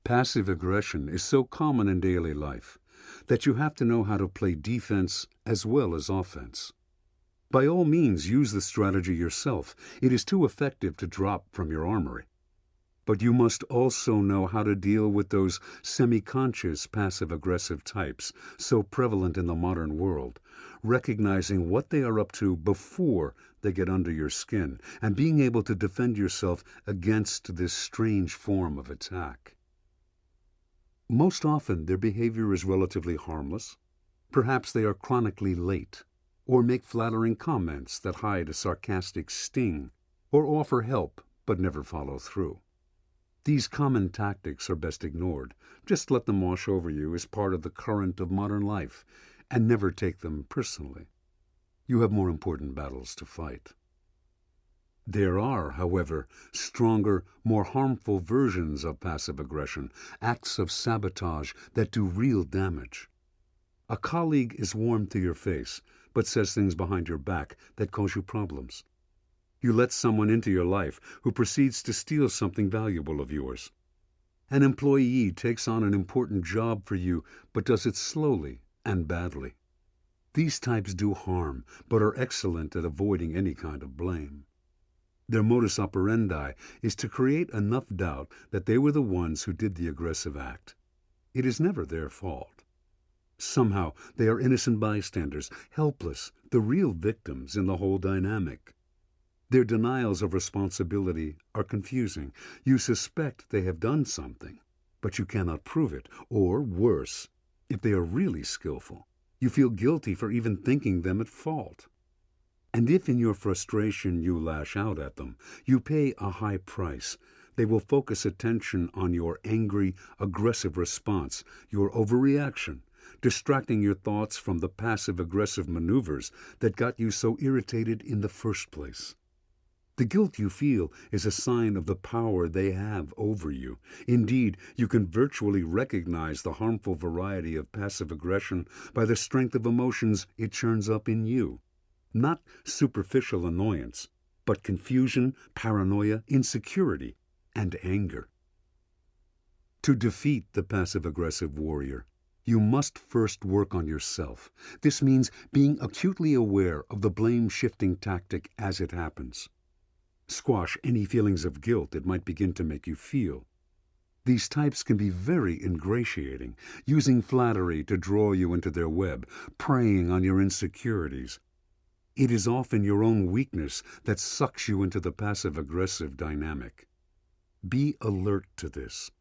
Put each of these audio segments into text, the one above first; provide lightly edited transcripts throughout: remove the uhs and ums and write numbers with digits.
Passive aggression is so common in daily life that you have to know how to play defense as well as offense. By all means, use the strategy yourself. It is too effective to drop from your armory. But you must also know how to deal with those semi-conscious passive-aggressive types so prevalent in the modern world, recognizing what they are up to before they get under your skin, and being able to defend yourself against this strange form of attack. Most often, their behavior is relatively harmless. Perhaps they are chronically late, or make flattering comments that hide a sarcastic sting, or offer help but never follow through. These common tactics are best ignored. Just let them wash over you as part of the current of modern life, and never take them personally. You have more important battles to fight. There are, however, stronger, more harmful versions of passive aggression, acts of sabotage that do real damage. A colleague is warm to your face, but says things behind your back that cause you problems. You let someone into your life who proceeds to steal something valuable of yours. An employee takes on an important job for you, but does it slowly and badly. These types do harm, but are excellent at avoiding any kind of blame. Their modus operandi is to create enough doubt that they were the ones who did the aggressive act. It is never their fault. Somehow they are innocent bystanders, helpless, the real victims in the whole dynamic. Their denials of responsibility are confusing. You suspect they have done something, but you cannot prove it, or worse, if they are really skillful, you feel guilty for even thinking them at fault. And if in your frustration you lash out at them, you pay a high price. They will focus attention on your angry, aggressive response, your overreaction, distracting your thoughts from the passive-aggressive maneuvers that got you so irritated in the first place. The guilt you feel is a sign of the power they have over you. Indeed, you can virtually recognize the harmful variety of passive aggression by the strength of emotions it churns up in you. Not superficial annoyance, but confusion, paranoia, insecurity, and anger. To defeat the passive-aggressive warrior, you must first work on yourself. This means being acutely aware of the blame-shifting tactic as it happens. Squash any feelings of guilt it might begin to make you feel. These types can be very ingratiating, using flattery to draw you into their web, preying on your insecurities. It is often your own weakness that sucks you into the passive-aggressive dynamic. Be alert to this.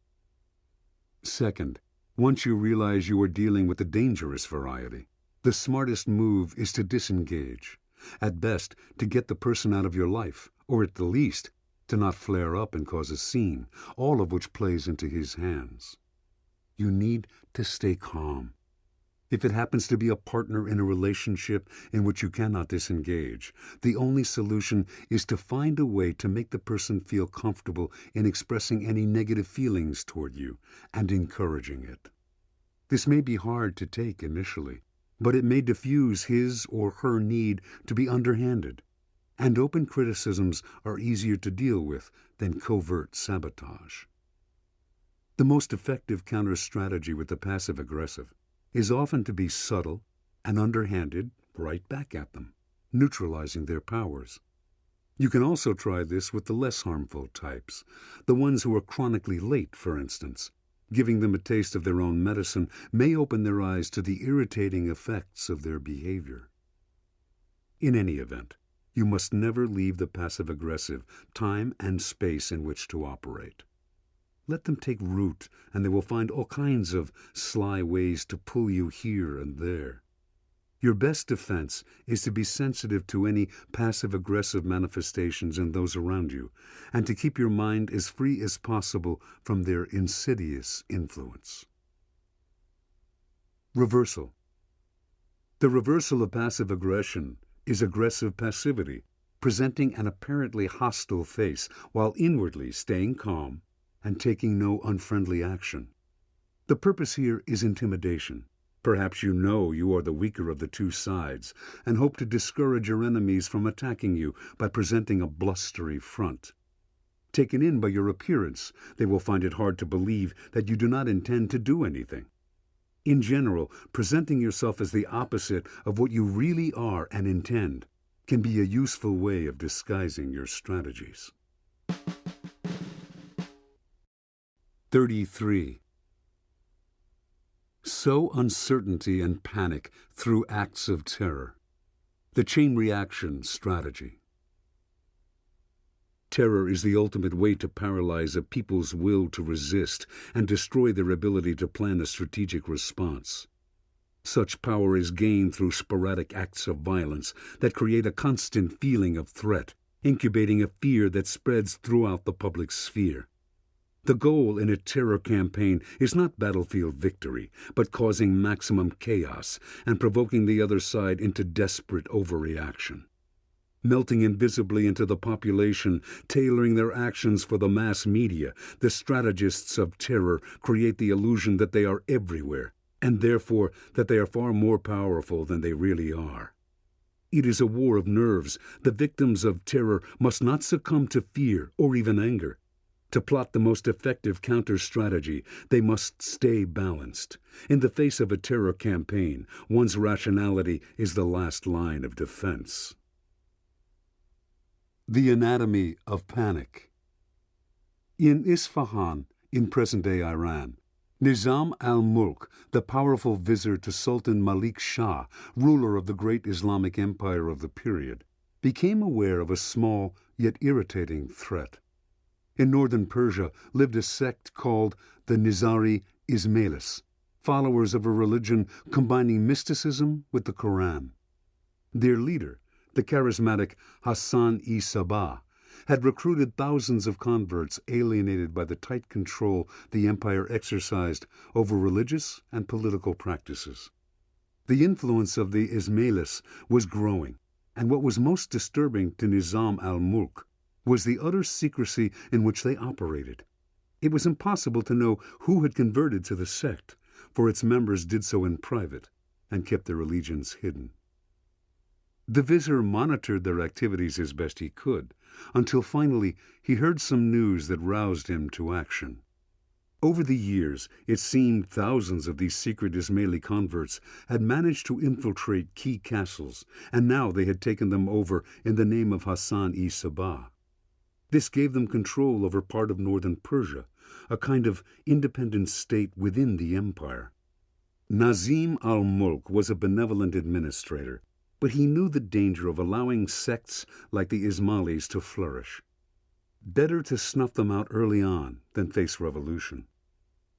Second, once you realize you are dealing with the dangerous variety, the smartest move is to disengage. At best, to get the person out of your life, or at the least, to not flare up and cause a scene, all of which plays into his hands. You need to stay calm. If it happens to be a partner in a relationship in which you cannot disengage, the only solution is to find a way to make the person feel comfortable in expressing any negative feelings toward you and encouraging it. This may be hard to take initially, but it may diffuse his or her need to be underhanded, and open criticisms are easier to deal with than covert sabotage. The most effective counter-strategy with the passive-aggressive is often to be subtle and underhanded right back at them, neutralizing their powers. You can also try this with the less harmful types, the ones who are chronically late, for instance. Giving them a taste of their own medicine may open their eyes to the irritating effects of their behavior. In any event, you must never leave the passive-aggressive time and space in which to operate. Let them take root, and they will find all kinds of sly ways to pull you here and there. Your best defense is to be sensitive to any passive-aggressive manifestations in those around you, and to keep your mind as free as possible from their insidious influence. Reversal. The reversal of passive aggression is aggressive passivity, presenting an apparently hostile face while inwardly staying calm and taking no unfriendly action. The purpose here is intimidation. Perhaps you know you are the weaker of the two sides and hope to discourage your enemies from attacking you by presenting a blustery front. Taken in by your appearance, they will find it hard to believe that you do not intend to do anything. In general, presenting yourself as the opposite of what you really are and intend can be a useful way of disguising your strategies. 33. Sow uncertainty and panic through acts of terror. The chain reaction strategy. Terror is the ultimate way to paralyze a people's will to resist and destroy their ability to plan a strategic response. Such power is gained through sporadic acts of violence that create a constant feeling of threat, incubating a fear that spreads throughout the public sphere. The goal in a terror campaign is not battlefield victory, but causing maximum chaos and provoking the other side into desperate overreaction. Melting invisibly into the population, tailoring their actions for the mass media, the strategists of terror create the illusion that they are everywhere, and therefore that they are far more powerful than they really are. It is a war of nerves. The victims of terror must not succumb to fear or even anger. To plot the most effective counter-strategy, they must stay balanced. In the face of a terror campaign, one's rationality is the last line of defense. The anatomy of panic. In Isfahan, in present-day Iran, Nizam al-Mulk, the powerful vizier to Sultan Malik Shah, ruler of the great Islamic empire of the period, became aware of a small yet irritating threat. In northern Persia lived a sect called the Nizari Ismailis, followers of a religion combining mysticism with the Quran. Their leader, the charismatic Hassan-i-Sabah, had recruited thousands of converts alienated by the tight control the empire exercised over religious and political practices. The influence of the Ismailis was growing, and what was most disturbing to Nizam al-Mulk was the utter secrecy in which they operated. It was impossible to know who had converted to the sect, for its members did so in private and kept their allegiance hidden. The vizier monitored their activities as best he could, until finally he heard some news that roused him to action. Over the years, it seemed thousands of these secret Ismaili converts had managed to infiltrate key castles, and now they had taken them over in the name of Hassan-i-Sabah. This gave them control over part of northern Persia, a kind of independent state within the empire. Nazim al-Mulk was a benevolent administrator, but he knew the danger of allowing sects like the Ismailis to flourish. Better to snuff them out early on than face revolution.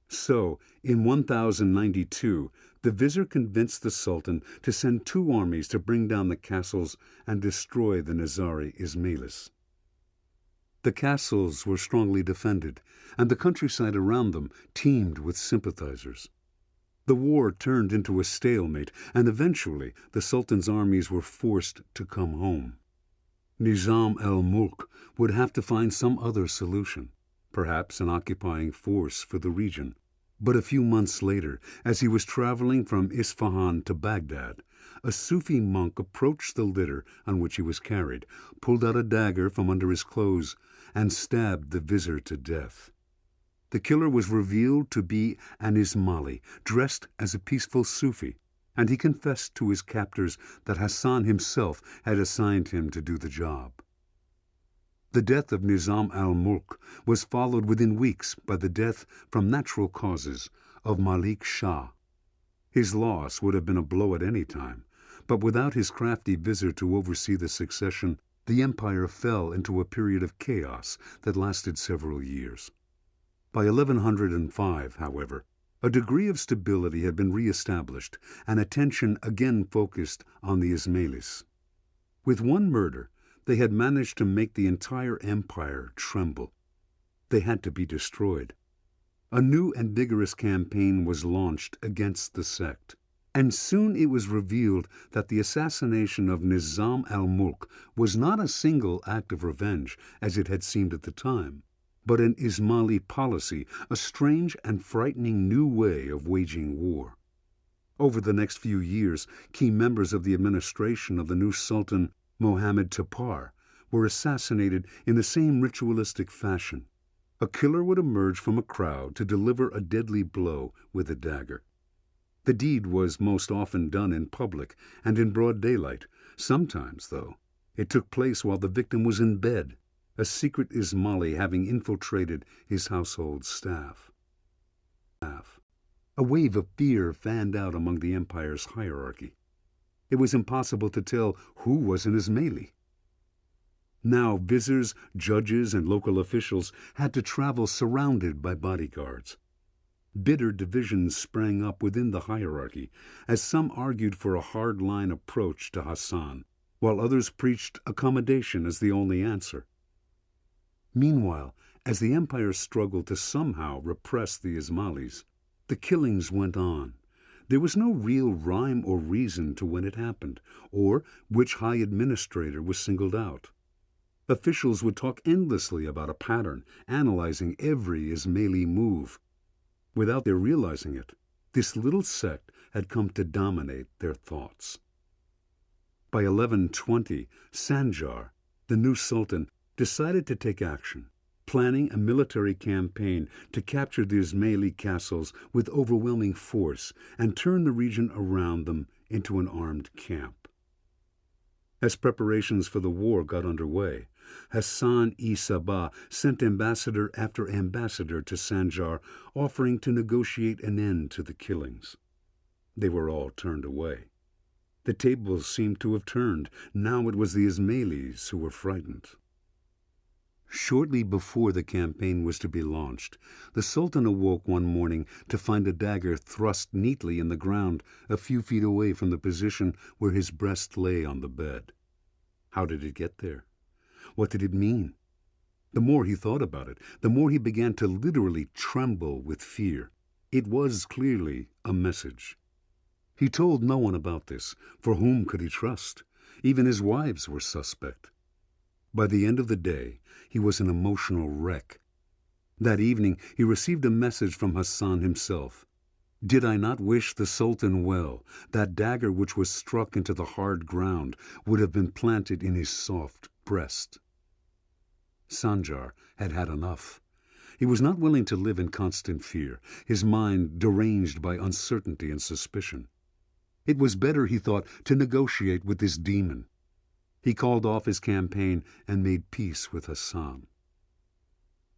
So, in 1092, the vizier convinced the sultan to send 2 armies to bring down the castles and destroy the Nizari Ismailis. The castles were strongly defended, and the countryside around them teemed with sympathizers. The war turned into a stalemate, and eventually the Sultan's armies were forced to come home. Nizam al-Mulk would have to find some other solution, perhaps an occupying force for the region. But a few months later, as he was traveling from Isfahan to Baghdad, a Sufi monk approached the litter on which he was carried, pulled out a dagger from under his clothes, and stabbed the vizier to death. The killer was revealed to be an Ismaili, dressed as a peaceful Sufi, and he confessed to his captors that Hassan himself had assigned him to do the job. The death of Nizam al-Mulk was followed within weeks by the death from natural causes of Malik Shah. His loss would have been a blow at any time, but without his crafty vizier to oversee the succession, the empire fell into a period of chaos that lasted several years. By 1105, however, a degree of stability had been re-established, and attention again focused on the Ismailis. With one murder, they had managed to make the entire empire tremble. They had to be destroyed. A new and vigorous campaign was launched against the sect, and soon it was revealed that the assassination of Nizam al-Mulk was not a single act of revenge, as it had seemed at the time, but an Ismaili policy, a strange and frightening new way of waging war. Over the next few years, key members of the administration of the new Sultan Mohammed Tapar were assassinated in the same ritualistic fashion. A killer would emerge from a crowd to deliver a deadly blow with a dagger. The deed was most often done in public and in broad daylight. Sometimes, though, it took place while the victim was in bed, a secret Ismaili having infiltrated his household staff. A wave of fear fanned out among the empire's hierarchy. It was impossible to tell who was an Ismaili. Now viziers, judges, and local officials had to travel surrounded by bodyguards. Bitter divisions sprang up within the hierarchy, as some argued for a hard-line approach to Hassan, while others preached accommodation as the only answer. Meanwhile, as the empire struggled to somehow repress the Ismailis, the killings went on. There was no real rhyme or reason to when it happened, or which high administrator was singled out. Officials would talk endlessly about a pattern, analyzing every Ismaili move. Without their realizing it, this little sect had come to dominate their thoughts. By 1120, Sanjar, the new sultan, decided to take action, planning a military campaign to capture the Ismaili castles with overwhelming force and turn the region around them into an armed camp. As preparations for the war got underway, Hassan-i-Sabah sent ambassador after ambassador to Sanjar, offering to negotiate an end to the killings. They were all turned away. The tables seemed to have turned. Now it was the Ismailis who were frightened. Shortly before the campaign was to be launched, the Sultan awoke one morning to find a dagger thrust neatly in the ground a few feet away from the position where his breast lay on the bed. How did it get there? What did it mean? The more he thought about it, the more he began to literally tremble with fear. It was clearly a message. He told no one about this, for whom could he trust? Even his wives were suspect. By the end of the day, he was an emotional wreck. That evening, he received a message from Hassan himself. Did I not wish the Sultan well, that dagger which was struck into the hard ground would have been planted in his soft breast. Sanjar had had enough. He was not willing to live in constant fear, his mind deranged by uncertainty and suspicion. It was better, he thought, to negotiate with this demon. He called off his campaign and made peace with Hassan.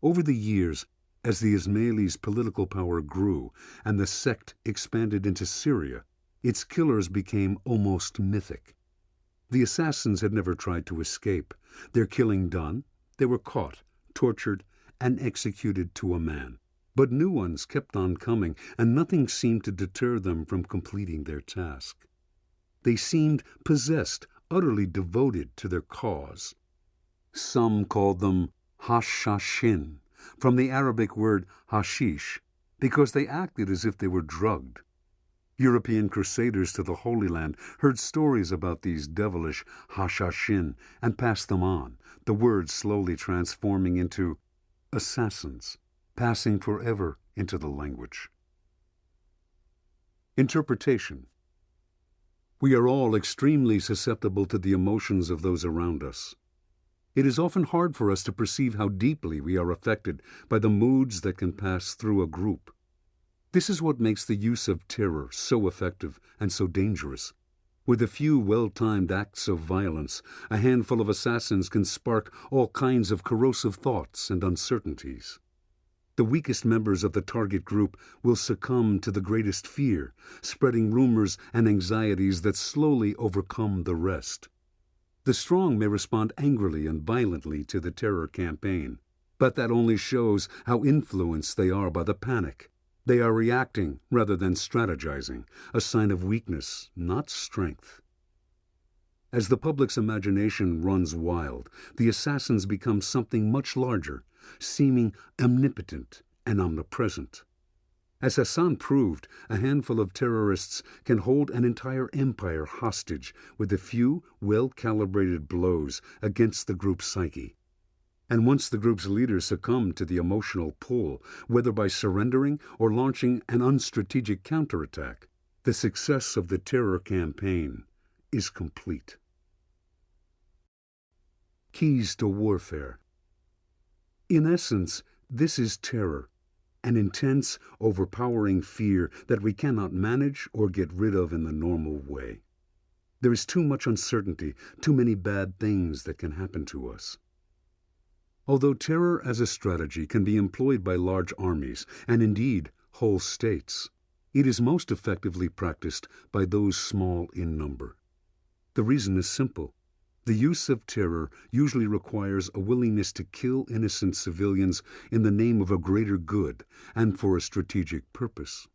Over the years, as the Ismailis' political power grew and the sect expanded into Syria, its killers became almost mythic. The assassins had never tried to escape. Their killing done, they were caught, tortured, and executed to a man. But new ones kept on coming, and nothing seemed to deter them from completing their task. They seemed possessed, utterly devoted to their cause. Some called them Hashashin, from the Arabic word hashish, because they acted as if they were drugged. European crusaders to the Holy Land heard stories about these devilish Hashashin and passed them on, the word slowly transforming into assassins, passing forever into the language. Interpretation. We are all extremely susceptible to the emotions of those around us. It is often hard for us to perceive how deeply we are affected by the moods that can pass through a group. This is what makes the use of terror so effective and so dangerous. With a few well-timed acts of violence, a handful of assassins can spark all kinds of corrosive thoughts and uncertainties. The weakest members of the target group will succumb to the greatest fear, spreading rumors and anxieties that slowly overcome the rest. The strong may respond angrily and violently to the terror campaign, but that only shows how influenced they are by the panic. They are reacting rather than strategizing, a sign of weakness, not strength. As the public's imagination runs wild, the assassins become something much larger, seeming omnipotent and omnipresent. As Hassan proved, a handful of terrorists can hold an entire empire hostage with a few well-calibrated blows against the group's psyche. And once the group's leaders succumb to the emotional pull, whether by surrendering or launching an unstrategic counterattack, the success of the terror campaign is complete. Keys to warfare. In essence, this is terror, an intense, overpowering fear that we cannot manage or get rid of in the normal way. There is too much uncertainty, too many bad things that can happen to us. Although terror as a strategy can be employed by large armies, and indeed whole states, it is most effectively practiced by those small in number. The reason is simple. The use of terror usually requires a willingness to kill innocent civilians in the name of a greater good and for a strategic purpose.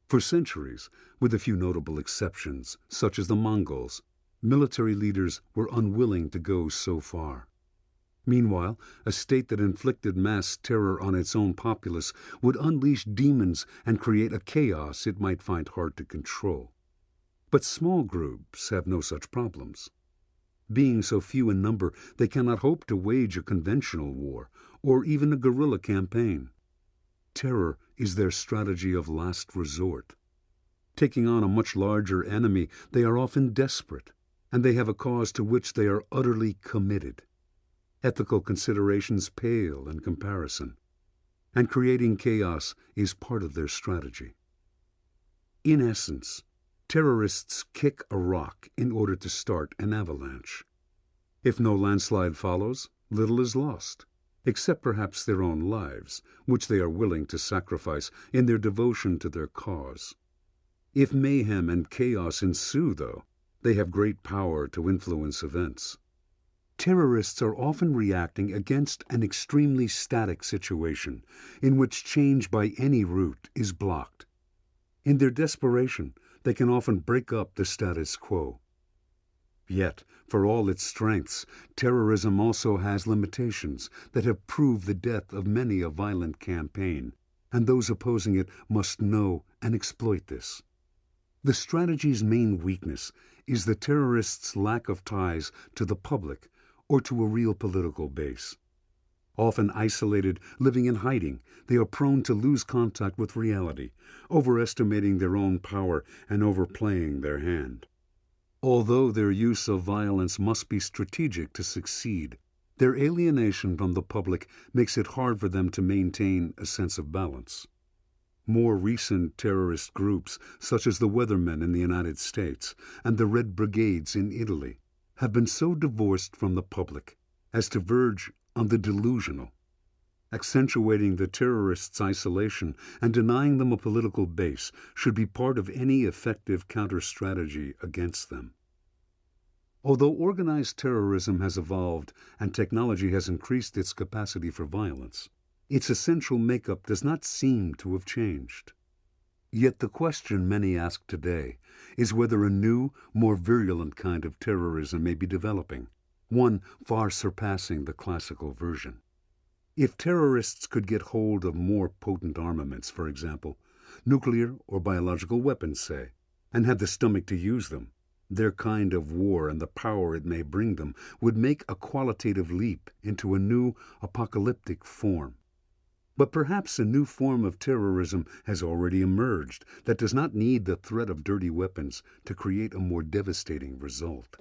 For centuries, with a few notable exceptions, such as the Mongols, military leaders were unwilling to go so far. Meanwhile, a state that inflicted mass terror on its own populace would unleash demons and create a chaos it might find hard to control. But small groups have no such problems. Being so few in number, they cannot hope to wage a conventional war or even a guerrilla campaign. Terror is their strategy of last resort. Taking on a much larger enemy, they are often desperate, and they have a cause to which they are utterly committed. Ethical considerations pale in comparison, and creating chaos is part of their strategy. In essence, terrorists kick a rock in order to start an avalanche. If no landslide follows, little is lost, except perhaps their own lives, which they are willing to sacrifice in their devotion to their cause. If mayhem and chaos ensue, though, they have great power to influence events. Terrorists are often reacting against an extremely static situation in which change by any route is blocked. In their desperation, they can often break up the status quo. Yet, for all its strengths, terrorism also has limitations that have proved the death of many a violent campaign, and those opposing it must know and exploit this. The strategy's main weakness is the terrorists' lack of ties to the public or to a real political base. Often isolated, living in hiding, they are prone to lose contact with reality, overestimating their own power and overplaying their hand. Although their use of violence must be strategic to succeed, their alienation from the public makes it hard for them to maintain a sense of balance. More recent terrorist groups, such as the Weathermen in the United States and the Red Brigades in Italy, have been so divorced from the public as to verge on the delusional. Accentuating the terrorists' isolation and denying them a political base should be part of any effective counter-strategy against them. Although organized terrorism has evolved and technology has increased its capacity for violence, its essential makeup does not seem to have changed. Yet the question many ask today is whether a new, more virulent kind of terrorism may be developing, one far surpassing the classical version. If terrorists could get hold of more potent armaments, for example, nuclear or biological weapons, say, and had the stomach to use them, their kind of war and the power it may bring them would make a qualitative leap into a new apocalyptic form. But perhaps a new form of terrorism has already emerged that does not need the threat of dirty weapons to create a more devastating result.